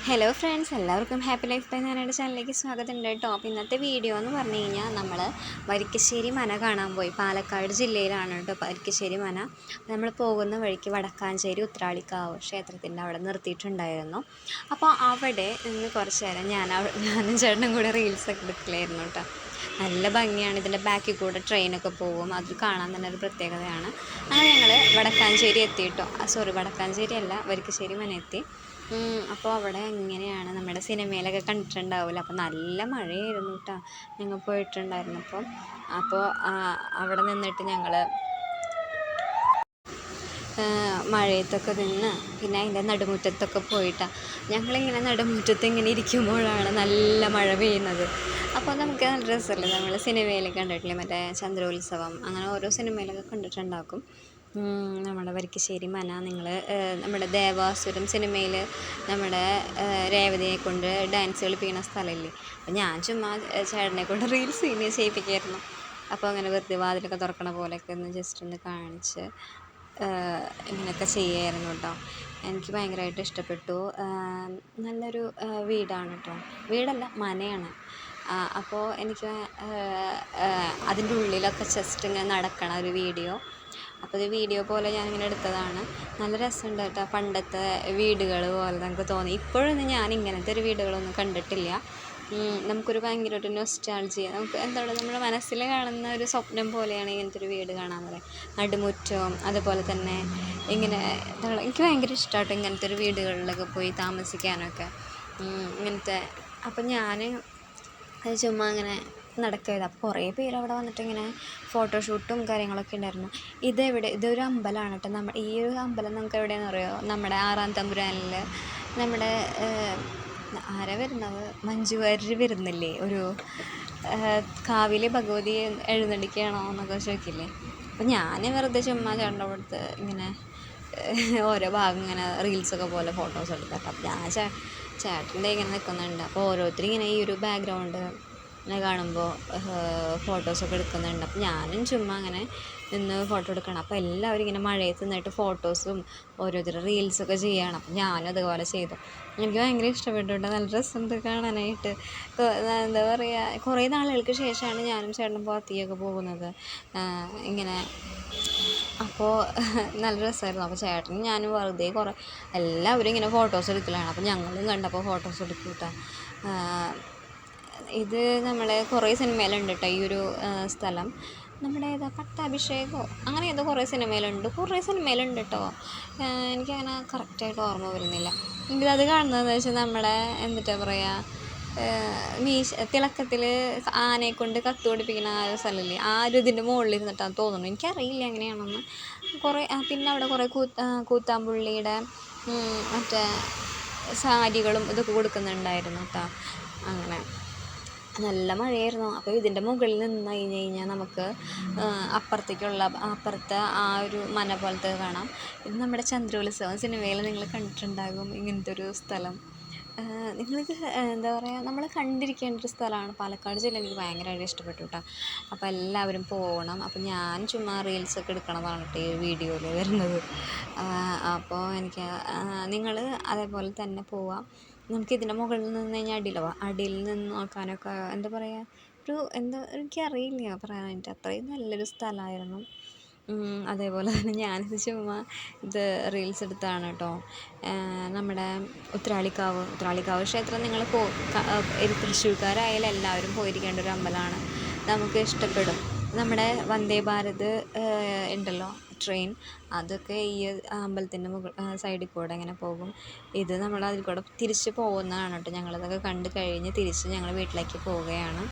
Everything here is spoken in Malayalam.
ഹലോ ഫ്രണ്ട്സ്, എല്ലാവർക്കും ഹാപ്പി ലൈഫ് ബൈ നാനയുടെ ചാനലിലേക്ക് സ്വാഗതമുണ്ട് കേട്ടോ. അപ്പോൾ ഇന്നത്തെ വീഡിയോ എന്ന് പറഞ്ഞു കഴിഞ്ഞാൽ നമ്മൾ വരിക്കശ്ശേരി മന കാണാൻ പോയി. പാലക്കാട് ജില്ലയിലാണ് കേട്ടോ വരിക്കശ്ശേരി മന. നമ്മൾ പോകുന്ന വഴിക്ക് വടക്കാഞ്ചേരി ഉത്രാളിക്കാവ് ക്ഷേത്രത്തിൻ്റെ അവിടെ നിർത്തിയിട്ടുണ്ടായിരുന്നു. അപ്പോൾ അവിടെ നിന്ന് കുറച്ച് നേരം ഞാനും ചേട്ടനും കൂടെ റീൽസൊക്കെ എടുക്കലായിരുന്നു കേട്ടോ. നല്ല ഭംഗിയാണ്. ഇതിൻ്റെ ബാക്കിൽ കൂടെ ട്രെയിനൊക്കെ പോകും. അത് കാണാൻ തന്നെ ഒരു പ്രത്യേകതയാണ്. അങ്ങനെ ഞങ്ങൾ വടക്കാഞ്ചേരി എത്തിയിട്ടോ. വടക്കാഞ്ചേരി അല്ല, വരിക്കശ്ശേരി മന എത്തി. അപ്പോൾ അവിടെ എങ്ങനെയാണ് നമ്മുടെ സിനിമയിലൊക്കെ കണ്ടിട്ടുണ്ടാവില്ല. അപ്പോൾ നല്ല മഴയായിരുന്നു കേട്ടോ ഞങ്ങൾ പോയിട്ടുണ്ടായിരുന്നപ്പോൾ. അപ്പോൾ അവിടെ നിന്നിട്ട് ഞങ്ങൾ മഴയത്തൊക്കെ നിന്ന് പിന്നെ അതിൻ്റെ നടുമുറ്റത്തൊക്കെ പോയിട്ടാണ് ഞങ്ങളിങ്ങനെ നടുമുറ്റത്ത് ഇങ്ങനെ ഇരിക്കുമ്പോഴാണ് നല്ല മഴ പെയ്യുന്നത്. അപ്പോൾ നമുക്ക് നല്ല രസമല്ലേ, നമ്മൾ സിനിമയിൽ കണ്ടിട്ടില്ലേ, മറ്റേ ചന്ദ്രോത്സവം, അങ്ങനെ ഓരോ സിനിമയിലൊക്കെ കണ്ടിട്ടുണ്ടാക്കും. നമ്മുടെ വരിക്കശ്ശേരി മന നമ്മുടെ ദേവാസുരം സിനിമയിൽ നമ്മുടെ രേവതിയെ കൊണ്ട് ഡാൻസ് കളിപ്പിക്കുന്ന സ്ഥലമില്ലേ. അപ്പോൾ ഞാൻ ചുമ്മാ ചേട്ടനെ കൊണ്ട് റീൽസ് ചെയ്യിപ്പിക്കായിരുന്നു. അപ്പോൾ അങ്ങനെ വെറുതെ വാതിലൊക്കെ തുറക്കണ പോലെയൊക്കെ ഒന്ന് ജസ്റ്റ് ഒന്ന് കാണിച്ച് ഇങ്ങനെയൊക്കെ ചെയ്യായിരുന്നു കേട്ടോ. എനിക്ക് ഭയങ്കരമായിട്ട് ഇഷ്ടപ്പെട്ടു. നല്ലൊരു വീടാണ് കേട്ടോ. വീടല്ല, മനയാണ്. അപ്പോൾ എനിക്ക് അതിൻ്റെ ഉള്ളിലൊക്കെ ജസ്റ്റ് ഇങ്ങനെ നടക്കണ ഒരു വീഡിയോ. അപ്പോൾ ഇത് വീഡിയോ പോലെ ഞാനിങ്ങനെ എടുത്തതാണ്. നല്ല രസമുണ്ട് കേട്ടോ. പണ്ടത്തെ വീടുകൾ പോലെ നമുക്ക് തോന്നി. ഇപ്പോഴൊന്നും ഞാൻ ഇങ്ങനത്തെ ഒരു വീടുകളൊന്നും കണ്ടിട്ടില്ല. നമുക്കൊരു ഭയങ്കര ഒരു നൊസ്റ്റാൾജിയ, നമുക്ക് എന്താണ് നമ്മുടെ മനസ്സിൽ കാണുന്ന ഒരു സ്വപ്നം പോലെയാണ് ഇങ്ങനത്തെ ഒരു വീട് കാണാൻ പറയാം. നടുമുറ്റവും അതുപോലെ തന്നെ ഇങ്ങനെ എനിക്ക് ഭയങ്കര ഇഷ്ടമാട്ടോ ഇങ്ങനത്തെ ഒരു വീടുകളിലൊക്കെ പോയി താമസിക്കാനൊക്കെ. ഇങ്ങനത്തെ അപ്പോൾ ഞാൻ ചുമ്മാ ഇങ്ങനെ നടക്കുകയത്. അപ്പോൾ കുറേ പേര് അവിടെ വന്നിട്ട് ഇങ്ങനെ ഫോട്ടോഷൂട്ടും കാര്യങ്ങളൊക്കെ ഉണ്ടായിരുന്നു. ഇതൊരു അമ്പലമാണ് കേട്ടോ. ഈ ഒരു അമ്പലം നമുക്ക് എവിടെയാണെന്ന് അറിയുമോ? നമ്മുടെ 6-ാം തമ്പുരാനിൽ നമ്മുടെ ആരാ വരുന്നത്, മഞ്ജു വാര്യർ വരുന്നില്ലേ, ഒരു കാവിലെ ഭഗവതി എഴുന്നള്ളിക്കുകയാണോ എന്നൊക്കെ ചോദിക്കില്ലേ. അപ്പോൾ ഞാൻ വെറുതെ ചുമ്മാ ചേട്ടൻ്റെ അടുത്ത് ഇങ്ങനെ ഓരോ ഭാഗം ഇങ്ങനെ റീൽസൊക്കെ പോലെ ഫോട്ടോസ് എടുത്തിട്ട് അപ്പോൾ ഞാൻ ചേട്ടൻ്റെ ഇങ്ങനെ നിൽക്കുന്നുണ്ട്. അപ്പോൾ ഓരോരുത്തരും ഇങ്ങനെ ഈ ഒരു ബാക്ക്ഗ്രൗണ്ട് ഇങ്ങനെ കാണുമ്പോൾ ഫോട്ടോസൊക്കെ എടുക്കുന്നുണ്ട്. അപ്പോൾ ഞാനും ചുമ്മാ അങ്ങനെ നിന്ന് ഫോട്ടോ എടുക്കണം. അപ്പോൾ എല്ലാവരും ഇങ്ങനെ മഴയത്ത് നിന്നിട്ട് ഫോട്ടോസും ഓരോരുത്തർ റീൽസൊക്കെ ചെയ്യുകയാണ്. അപ്പോൾ ഞാനും അതുപോലെ ചെയ്തു. എനിക്ക് ഭയങ്കര ഇഷ്ടപ്പെട്ടിട്ടുണ്ട്. നല്ല രസമുണ്ട് കാണാനായിട്ട്. എന്താ പറയുക, കുറേ നാളുകൾക്ക് ശേഷമാണ് ഞാനും ചേട്ടനും പുറത്തേക്കൊക്കെ പോകുന്നത് ഇങ്ങനെ. അപ്പോൾ നല്ല രസമായിരുന്നു. അപ്പോൾ ചേട്ടനും ഞാനും വെറുതെ എല്ലാവരും ഇങ്ങനെ ഫോട്ടോസ് എടുക്കലാണ്. അപ്പോൾ ഞങ്ങളും കണ്ടപ്പോൾ ഫോട്ടോസ് എടുക്കും കേട്ടോ. ഇത് നമ്മളെ കുറേ സിനിമയിലുണ്ട് കേട്ടോ ഈ ഒരു സ്ഥലം. നമ്മുടെ ഏതാ പട്ടാഭിഷേകമോ അങ്ങനെ ഏതോ കുറേ സിനിമയിലുണ്ട് കേട്ടോ. എനിക്കങ്ങനെ കറക്റ്റായിട്ട് ഓർമ്മ വരുന്നില്ല. എനിക്കത് കാണുന്നതെന്ന് വെച്ചാൽ നമ്മുടെ എന്നിട്ടാ പറയുക, തിളക്കത്തിൽ ആനയെ കൊണ്ട് കത്ത് പഠിപ്പിക്കുന്ന ആ ഒരു സ്ഥലമില്ലേ, ആ ഒരു ഇതിൻ്റെ മുകളിൽ ഇരുന്നിട്ടാണ് തോന്നുന്നു. എനിക്കറിയില്ല എങ്ങനെയാണെന്ന്. പിന്നെ അവിടെ കുറേ കൂത്താമ്പുള്ളിയുടെ മറ്റേ സാരികളും ഇതൊക്കെ കൊടുക്കുന്നുണ്ടായിരുന്നു കേട്ടോ. അങ്ങനെ നല്ല മഴയായിരുന്നു. അപ്പോൾ ഇതിൻ്റെ മുകളിൽ നിന്ന് കഴിഞ്ഞാൽ നമുക്ക് അപ്പുറത്തെ ആ ഒരു മന പോലത്തെ കാണാം. ഇത് നമ്മുടെ ചന്ദ്രോത്സവം സിനിമയിൽ നിങ്ങൾ കണ്ടിട്ടുണ്ടാകും ഇങ്ങനത്തെ ഒരു സ്ഥലം. നിങ്ങൾക്ക് എന്താ പറയുക, നമ്മൾ കണ്ടിരിക്കേണ്ട ഒരു സ്ഥലമാണ്. പാലക്കാട് ജില്ല എനിക്ക് ഭയങ്കരമായിട്ട് ഇഷ്ടപ്പെട്ടു കേട്ടോ. അപ്പോൾ എല്ലാവരും പോകണം. അപ്പോൾ ഞാൻ ചുമ്മാ റീൽസൊക്കെ എടുക്കണതാണ് കേട്ടോ ഈ വീഡിയോയിൽ വരുന്നത്. അപ്പോൾ എനിക്ക് നിങ്ങൾ അതേപോലെ തന്നെ പോവാം. നമുക്കിതിൻ്റെ മുകളിൽ നിന്ന് കഴിഞ്ഞാൽ അടിയിൽ നിന്ന് നോക്കാനൊക്കെ എന്താ പറയുക, എനിക്കറിയില്ല പറയാനായിട്ട്. അത്രയും നല്ലൊരു സ്ഥലമായിരുന്നു. അതേപോലെ തന്നെ ഞാനിത് ചുമ്മാ ഇത് റീൽസ് എടുത്താണ് കേട്ടോ. നമ്മുടെ ഉത്രാളിക്കാവ് ക്ഷേത്രം നിങ്ങൾ തൃശ്ശൂർക്കാരായാലും എല്ലാവരും പോയിരിക്കേണ്ട ഒരു അമ്പലമാണ്. നമുക്ക് ഇഷ്ടപ്പെടും. നമ്മുടെ വന്ദേ ഭാരത് ഉണ്ടല്ലോ ട്രെയിൻ, അതൊക്കെ ഈ അമ്പലത്തിൻ്റെ സൈഡിൽ കൂടെ ഇങ്ങനെ പോകും. ഇത് നമ്മൾ അതിൽ കൂടെ തിരിച്ച് പോകുന്നതാണ് കേട്ടോ. ഞങ്ങളതൊക്കെ കണ്ട് കഴിഞ്ഞ് തിരിച്ച് ഞങ്ങൾ വീട്ടിലേക്ക് പോവുകയാണ്.